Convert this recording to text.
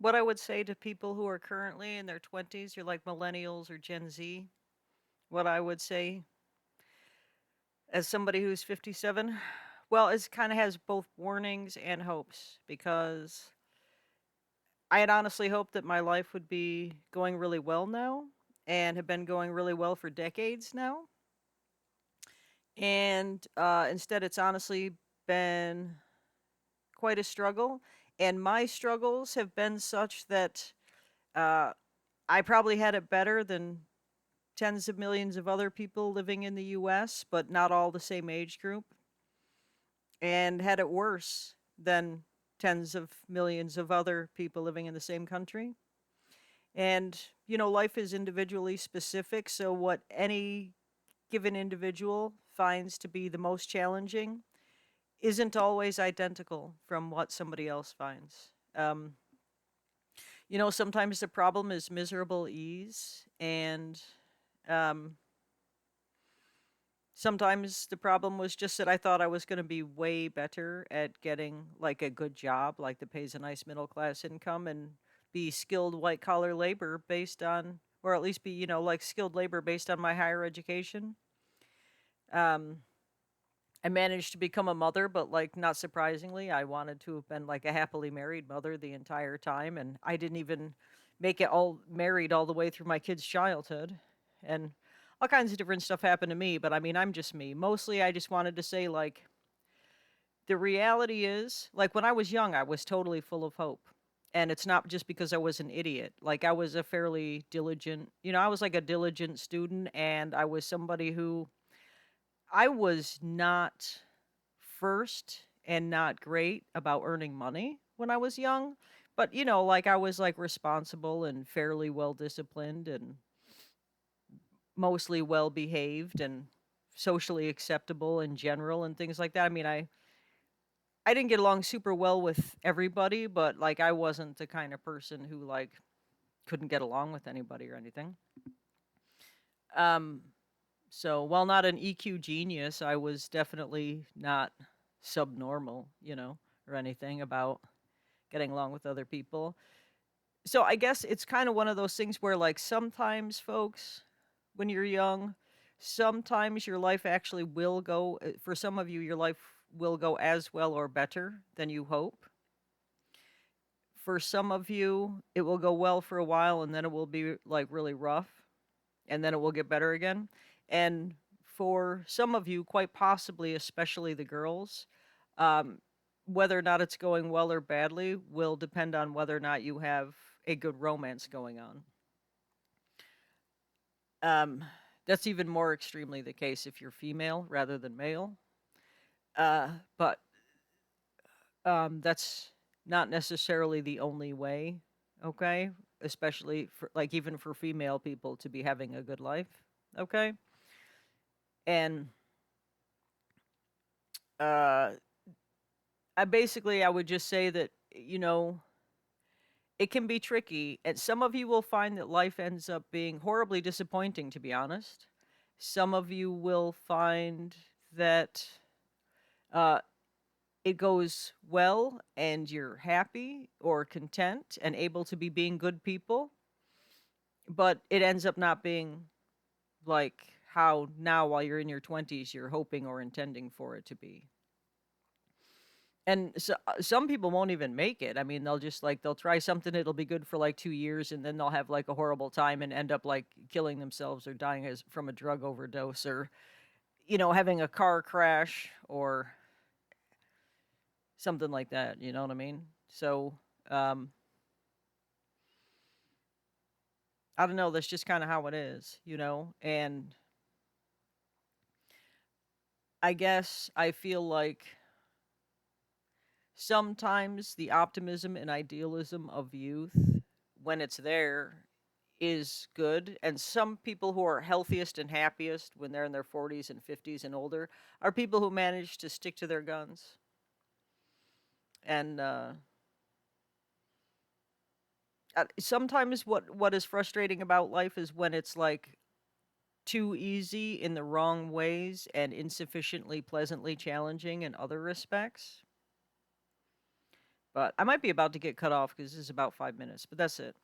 What I would say to people who are currently in their 20s, you're like millennials or Gen Z, what I would say as somebody who's 57, well, it kind of has both warnings and hopes because I had honestly hoped that my life would be going really well now and have been going really well for decades now. And instead, it's honestly been quite a struggle. And my struggles have been such that uh, I probably had it better than tens of millions of other people living in the US, but not all the same age group, and had it worse than tens of millions of other people living in the same country. And, life is individually specific, so what any given individual finds to be the most challenging isn't always identical from what somebody else finds. Sometimes the problem is miserable ease, and um, sometimes the problem was just that I thought I was going to be way better at getting like a good job, like that pays a nice middle class income and be skilled white collar labor based on, or at least be, like skilled labor based on my higher education. Um, I managed to become a mother, but like not surprisingly, I wanted to have been like a happily married mother the entire time. And I didn't even make it all married all the way through my kid's childhood. And all kinds of different stuff happened to me, but I mean, I'm just me. Mostly, I just wanted to say, like, the reality is, like, when I was young, I was totally full of hope. And it's not just because I was an idiot. Like, I was a fairly diligent, I was like a diligent student, and I was somebody who I was not first and not great about earning money when I was young. But, like, I was like responsible and fairly well disciplined and mostly well behaved and socially acceptable in general and things like that. I mean, I didn't get along super well with everybody, but like I wasn't the kind of person who like couldn't get along with anybody or anything. Um so while not an EQ genius, I was definitely not subnormal, or anything about getting along with other people. So I guess it's kind of one of those things where like sometimes folks when you're young, sometimes your life actually will go for some of you your life will go as well or better than you hope. For some of you, it will go well for a while and then it will be like really rough and then it will get better again. And for some of you, quite possibly, especially the girls, um, whether or not it's going well or badly will depend on whether or not you have a good romance going on. Um, that's even more extremely the case if you're female rather than male. But that's not necessarily the only way, okay? Especially for like even for female people to be having a good life, okay? And uh I would just say that it can be tricky and some of you will find that life ends up being horribly disappointing, to be honest. Some of you will find that uh it goes well and you're happy or content and able to be being good people, but it ends up not being like how now while you're in your 20s you're hoping or intending for it to be. And so, some people won't even make it. I mean, they'll just like they'll try something, it'll be good for like 2 years and then they'll have like a horrible time and end up like killing themselves or dying as from a drug overdose or having a car crash or something like that, you know what I mean? So, um I don't know, that's just kind of how it is, and I guess I feel like sometimes the optimism and idealism of youth, when it's there, is good. And some people who are healthiest and happiest when they're in their 40s and 50s and older are people who manage to stick to their guns. And sometimes what is frustrating about life is when it's like too easy in the wrong ways and insufficiently pleasantly challenging in other respects. But I might be about to get cut off because this is about 5 minutes, but that's it.